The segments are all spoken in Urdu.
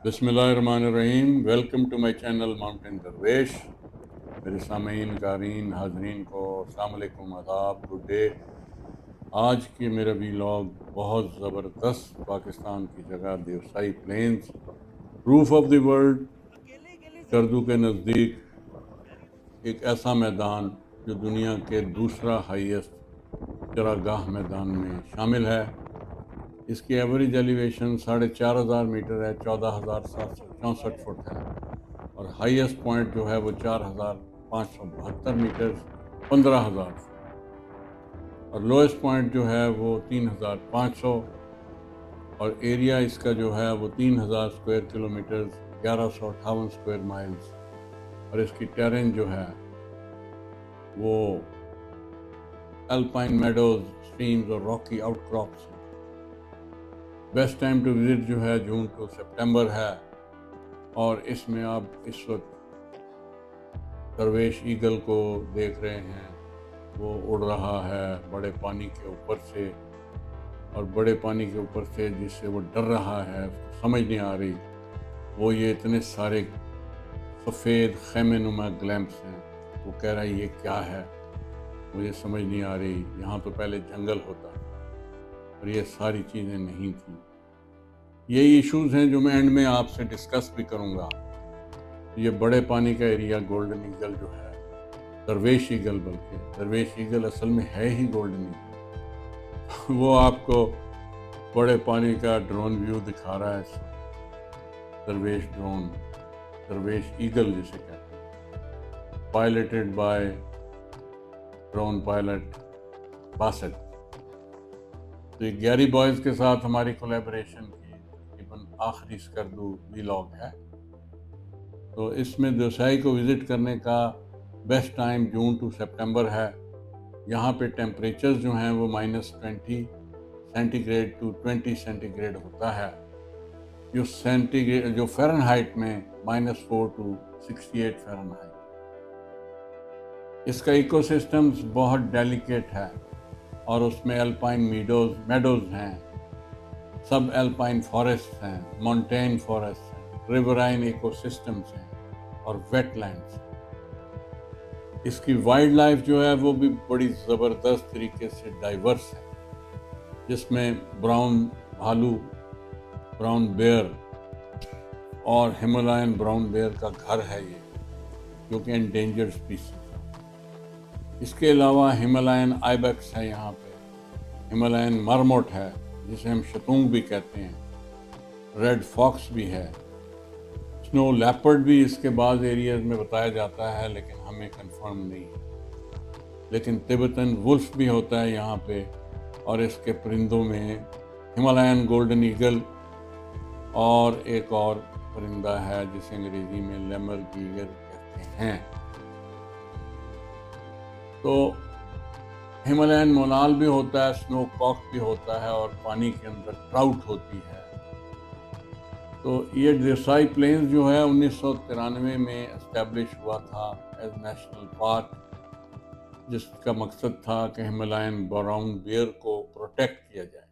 بسم اللہ الرحمن الرحیم. Welcome to my channel mountain Darvesh. میرے سامعین، قارئین، حاضرین کو السلام علیکم، آداب، گڈ ڈے. آج کی میرا ویلاگ بہت زبردست پاکستان کی جگہ Deosai plains, roof of the world, کردو کے نزدیک ایک ایسا میدان جو دنیا کے دوسرا ہائیسٹ چراگاہ میدان میں شامل ہے. اس کی ایوریج ایلیویشن 4,500 میٹر ہے، 14,764 فٹ ہے، اور ہائیسٹ پوائنٹ جو ہے وہ 4,572 میٹر، 15,000 فٹ، اور لوئسٹ پوائنٹ جو ہے وہ 3,500، اور ایریا اس کا جو ہے وہ 3,000 اسکوائر کلومیٹر، 1,158 اسکوائر مائلز، اور اس کی ٹیرن جو ہے وہ الپائن میڈوز، سٹریمز اور راکی آؤٹ کراپس ہیں. بیسٹ ٹائم ٹو وزٹ جو ہے جون ٹو سپٹمبر ہے، اور اس میں آپ اس وقت درویش ایگل کو دیکھ رہے ہیں. وہ اڑ رہا ہے بڑے پانی کے اوپر سے، اور بڑے پانی کے اوپر سے جس سے وہ ڈر رہا ہے، اس کو سمجھ نہیں آ رہی وہ یہ اتنے سارے سفید خیمے نما گلیمپس ہیں. وہ کہہ رہا ہے یہ کیا ہے، مجھے سمجھ نہیں آ رہی. یہاں تو پہلے جنگل ہوتا تھا اور یہ ساری چیزیں نہیں تھیں. یہی ایشوز ہیں جو میں اینڈ میں آپ سے ڈسکس بھی کروں گا. یہ بڑے پانی کا ایریا گولڈن ایگل جو ہے، درویش ایگل، بلکہ درویش ایگل اصل میں ہے ہی گولڈن ایگل. وہ آپ کو بڑے پانی کا ڈرون ویو دکھا رہا ہے اس وقت. درویش ڈرون، درویش ایگل جسے کہتے ہیں، پائلٹڈ بائی ڈرون پائلٹ باسط. تو یہ گیری بوائز کے ساتھ ہماری کولیبریشن کی تقریباً آخری سکردو ویلاگ ہے. تو اس میں دیوسائی کو وزٹ کرنے کا best time June to September ہے. یہاں پہ ٹیمپریچر جو ہیں وہ -20 centigrade to 20 centigrade ہوتا ہے، جو فیرن ہائٹ میں -4 ٹو 68 فیرن ہائٹ. اس کا ایکو سسٹمز بہت ڈیلیکیٹ ہے، اور اس میں الپائن میڈوز ہیں، سب الپائن فارسٹ ہیں، مونٹین فارسٹ ہیں، ریورائن ایکو سسٹمز ہیں، اور ویٹ لینڈز. اس کی وائلڈ لائف جو ہے وہ بھی بڑی زبردست طریقے سے ڈائیورس ہے، جس میں براؤن بھالو، براؤن بیئر اور ہمالین براؤن بیئر کا گھر ہے یہ، جو کہ انڈینجرڈ اسپیسیز ہے. اس کے علاوہ ہمالین آئیبیکس ہے یہاں پہ، ہمالین مرموٹ ہے جسے ہم شتونگ بھی کہتے ہیں، ریڈ فاکس بھی ہے، سنو لیپرڈ بھی اس کے بعض ایریاز میں بتایا جاتا ہے لیکن ہمیں کنفرم نہیں ہے. لیکن تبتن ولف بھی ہوتا ہے یہاں پہ. اور اس کے پرندوں میں ہمالین گولڈن ایگل اور ایک اور پرندہ ہے جسے انگریزی میں لیمر گیگر کہتے ہیں. تو ہمالین مونال بھی ہوتا ہے، سنو کاک بھی ہوتا ہے، اور پانی کے اندر ٹراؤٹ ہوتی ہے. تو یہ دیوسائی پلینز جو ہے 1993 میں اسٹیبلش ہوا تھا ایز نیشنل پارک، جس کا مقصد تھا کہ ہمالین براؤن بیئر کو پروٹیکٹ کیا جائے.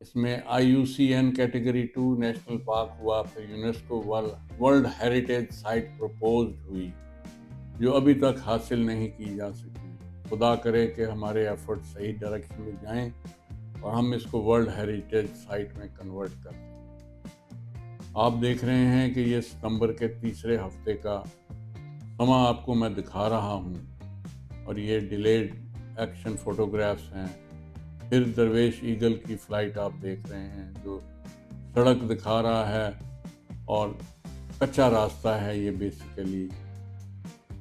اس میں IUCN کیٹیگری 2 نیشنل پارک ہوا، پھر UNESCO world heritage site proposed ہوئی، جو ابھی تک حاصل نہیں کی جا سکی. خدا کرے کہ ہمارے ایفرٹ صحیح ڈائریکشن میں جائیں اور ہم اس کو ورلڈ ہیریٹیج سائٹ میں کنورٹ کر دیں. آپ دیکھ رہے ہیں کہ یہ ستمبر کے تیسرے ہفتے کا سما آپ کو میں دکھا رہا ہوں، اور یہ ڈیلیڈ ایکشن فوٹوگرافس ہیں. پھر درویش ایگل کی فلائٹ آپ دیکھ رہے ہیں جو سڑک دکھا رہا ہے، اور کچا راستہ ہے یہ بیسیکلی،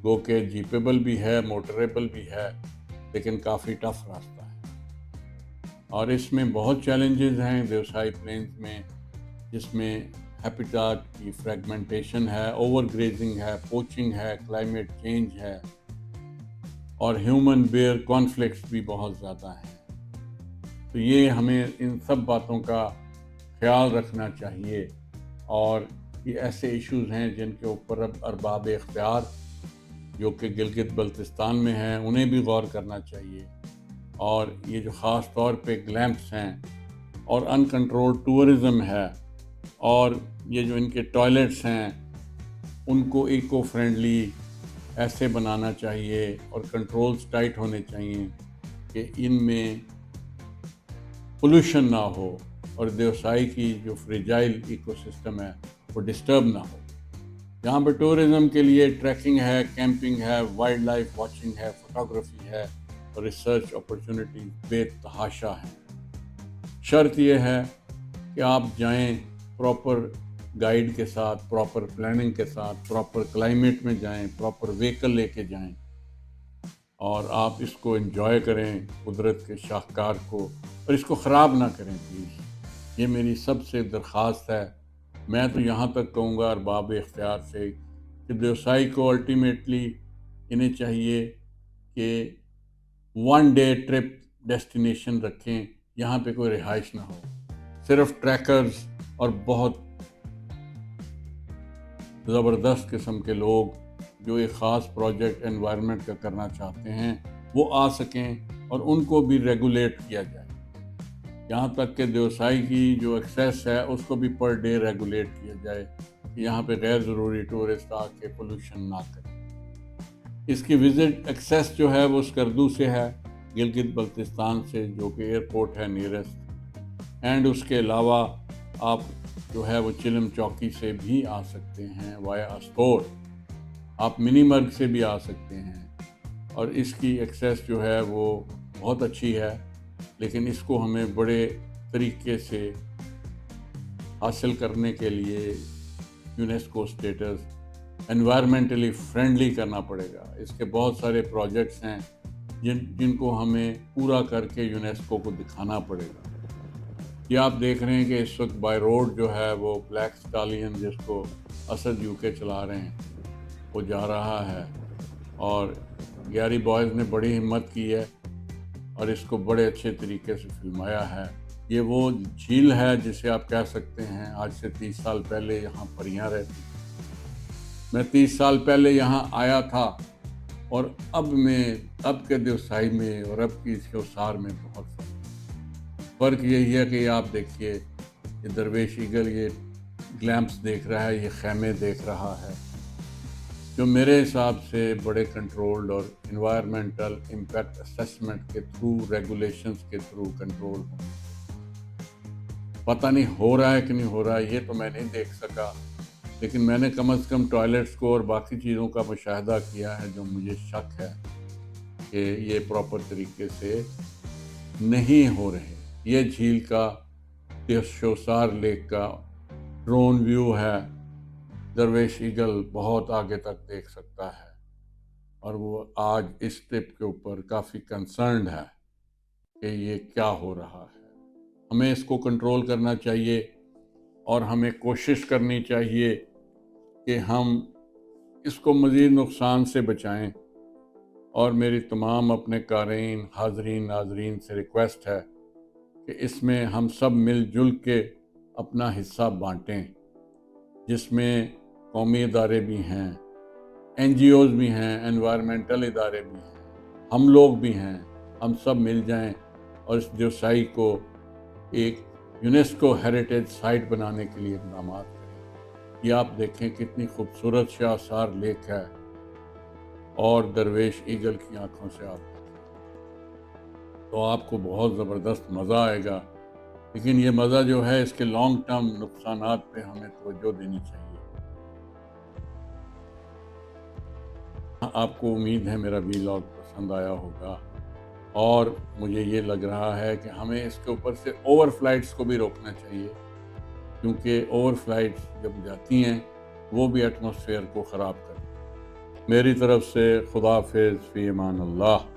گو کہ جیپیبل بھی ہے، موٹریبل بھی ہے، لیکن کافی ٹف راستہ ہے. اور اس میں بہت چیلنجز ہیں دیوسائی پلینز میں، جس میں ہیپیٹاٹ کی فریگمنٹیشن ہے، اوور گریزنگ ہے، پوچنگ ہے، کلائمیٹ چینج ہے، اور ہیومن بیئر کانفلکٹس بھی بہت زیادہ ہیں. تو یہ ہمیں ان سب باتوں کا خیال رکھنا چاہیے، اور یہ ایسے ایشوز ہیں جن کے اوپر اب ارباب اختیار جو کہ گلگت بلتستان میں ہیں انہیں بھی غور کرنا چاہیے. اور یہ جو خاص طور پہ گلیمپس ہیں، اور ان کنٹرول ٹورزم ہے، اور یہ جو ان کے ٹوائلٹس ہیں ان کو ایکو فرینڈلی ایسے بنانا چاہیے اور کنٹرولز ٹائٹ ہونے چاہیے کہ ان میں پولوشن نہ ہو اور دیوسائی کی جو فریجائل ایکو سسٹم ہے وہ ڈسٹرب نہ ہو۔ یہاں پہ ٹورزم کے لیے ٹریکنگ ہے، کیمپنگ ہے، وائلڈ لائف واچنگ ہے، فوٹوگرافی ہے اور ریسرچ اپرچونٹی بے تحاشا ہیں۔ شرط یہ ہے کہ آپ جائیں پراپر گائیڈ کے ساتھ، پراپر پلاننگ کے ساتھ، پراپر کلائمیٹ میں جائیں، پراپر وہیکل لے کے جائیں اور آپ اس کو انجوائے کریں، قدرت کے شاہکار کو، اور اس کو خراب نہ کریں پلیز۔ یہ میری سب سے درخواست ہے۔ میں تو یہاں تک کہوں گا ارباب اختیار سے کہ دیوسائی کو الٹیمیٹلی انہیں چاہیے کہ 1 ڈے ٹرپ ڈیسٹینیشن رکھیں، یہاں پہ کوئی رہائش نہ ہو، صرف ٹریکرز اور بہت زبردست قسم کے لوگ جو ایک خاص پروجیکٹ انوائرمنٹ کا کرنا چاہتے ہیں وہ آ سکیں اور ان کو بھی ریگولیٹ کیا جائے۔ یہاں تک کہ دیوسائی کی جو ایکسیس ہے اس کو بھی پر ڈے ریگولیٹ کیا جائے کہ یہاں پہ غیر ضروری ٹورسٹ آ کے پولوشن نہ کریں۔ اس کی وزٹ ایکسیس جو ہے وہ اسکردو سے ہے، گلگت بلتستان سے، جو کہ ایئرپورٹ ہے نیئرسٹ، اینڈ اس کے علاوہ آپ جو ہے وہ چلم چوکی سے بھی آ سکتے ہیں وایا استور، آپ منی مرگ سے بھی آ سکتے ہیں، اور اس کی ایکسیس جو ہے وہ بہت اچھی ہے، لیکن اس کو ہمیں بڑے طریقے سے حاصل کرنے کے لیے یونیسکو سٹیٹس انوائرمنٹلی فرینڈلی کرنا پڑے گا۔ اس کے بہت سارے پروجیکٹس ہیں جن کو ہمیں پورا کر کے یونیسکو کو دکھانا پڑے گا۔ یہ آپ دیکھ رہے ہیں کہ اس وقت بائی روڈ جو ہے وہ بلیک سٹالین، جس کو اسد UK چلا رہے ہیں، وہ جا رہا ہے، اور گیاری بوائز نے بڑی ہمت کی ہے اور اس کو بڑے اچھے طریقے سے فلمایا ہے۔ یہ وہ جھیل ہے جسے آپ کہہ سکتے ہیں آج سے 30 سال پہلے یہاں پریاں رہتی۔ میں 30 سال پہلے یہاں آیا تھا اور اب کے دیوسائی میں اور اب کی شوسار میں بہت فرق یہی ہے کہ یہ آپ دیکھیے، یہ درویش ایگل یہ گلیمپس دیکھ رہا ہے، یہ خیمے دیکھ رہا ہے، جو میرے حساب سے بڑے کنٹرولڈ اور انوائرمنٹل امپیکٹ اسیسمنٹ کے تھرو، ریگولیشنز کے تھرو کنٹرول ہوں۔ پتہ نہیں ہو رہا ہے کہ نہیں ہو رہا ہے، یہ تو میں نہیں دیکھ سکا، لیکن میں نے کم از کم ٹوائلٹس کو اور باقی چیزوں کا مشاہدہ کیا ہے جو مجھے شک ہے کہ یہ پراپر طریقے سے نہیں ہو رہے۔ یہ جھیل کا، شوسار لیک کا ڈرون ویو ہے، درویش ایگل بہت آگے تک دیکھ سکتا ہے، اور وہ آج اس ٹرپ کے اوپر کافی کنسرنڈ ہے کہ یہ کیا ہو رہا ہے۔ ہمیں اس کو کنٹرول کرنا چاہیے اور ہمیں کوشش کرنی چاہیے کہ ہم اس کو مزید نقصان سے بچائیں، اور میری تمام اپنے قارئین، حاضرین، ناظرین سے ریکویسٹ ہے کہ اس میں ہم سب مل جل کے اپنا حصہ بانٹیں، جس میں قومی ادارے بھی ہیں، NGOs بھی ہیں، انوائرمنٹل ادارے بھی ہیں، ہم لوگ بھی ہیں، ہم سب مل جائیں اور اس دیوسائی کو ایک یونیسکو ہیریٹیج سائٹ بنانے کے لیے اقدامات کریں۔ یہ آپ دیکھیں کتنی خوبصورت شاہسار لیک ہے، اور درویش ایگل کی آنکھوں سے آپ تو آپ کو بہت زبردست مزہ آئے گا، لیکن یہ مزہ جو ہے اس کے لانگ ٹرم نقصانات پہ ہمیں توجہ دینی چاہیے۔ آپ کو امید ہے میرا ویلاگ پسند آیا ہوگا، اور مجھے یہ لگ رہا ہے کہ ہمیں اس کے اوپر سے اوور فلائٹس کو بھی روکنا چاہیے، کیونکہ اوور فلائٹس جب جاتی ہیں وہ بھی ایٹماسفیئر کو خراب کرتی ہیں۔ میری طرف سے خدا حافظ، فی امان اللہ۔